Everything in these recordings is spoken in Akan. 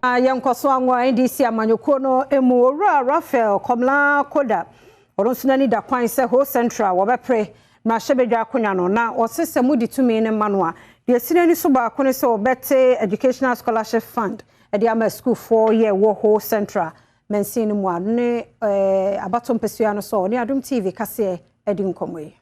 Yankoso anwa NDC amanyoko no emu owura Raphael Komla Koda oronsunani da kwan se ho central wobepre na hyebedwa akonya no na osesemu ditumi ne manua de sinani so ba akone se obete educational scholarship fund e de ama school for year wo ho central mensin mu ane abatom pesua no so ne Adom TV Kasee edi nkomoyi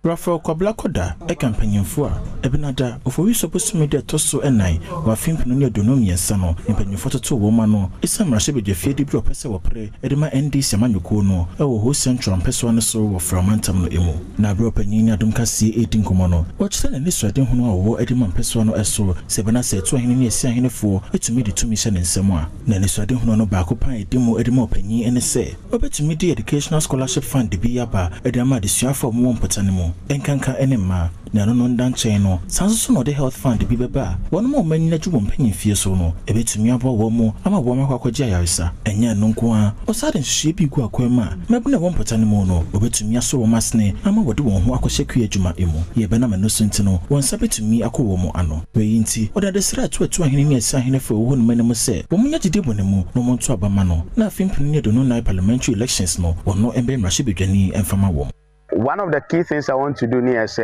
Raphael Komla Koda campaignfo a ebinada ofowi supposed media toso enai wa fimpino ne adonom yensa no mpanyimfo toto wo ma no isamra hyebedwa fie di bi opese wo pre edema NDC amanyoko no e wo ho central mpeso no so wo framantam no emu na bro panyin Adom Kasee edi nkomo no wo kyese na nisode hu no a wo edema mpeso no eso sebena se to ahene ne esi ahenefo etumi di tumi hye ne nsem a na nisode hu no ba ko pan edimo edema panyin ene se obetumi di educational scholarship fund bi yaba edema de suafo mo mpotane mu enkanka enema na no ndanche no sanso no de health fund bi beba wono mo manyi dwubo mpanyin fie so no ebetumi abo wo mo ama wo makwakwagye ayaresa enya no nko a osade nhye bi gu akwama mabuna wo mpotane mu no obetumi aso wo masne ama wode wo ho akohyekwe adwuma emu ye bena mano sunti no won sabetumi akwo mo ano weyi nti odade sra atu ahene ne asa ahene fa wo no manem se wo munya gide bonemu no mo nto abama no na afimpinu ne do no na parliamentary elections no wono embe mrahye bedwani emfama wo. One of the key things I want to do here is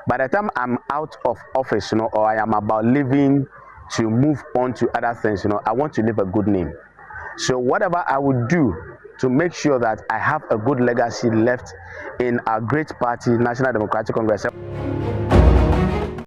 by the time I'm out of office, or I am about leaving to move on to other things, I want to leave a good name. So whatever I would do to make sure that I have a good legacy left in our great party, National Democratic Congress.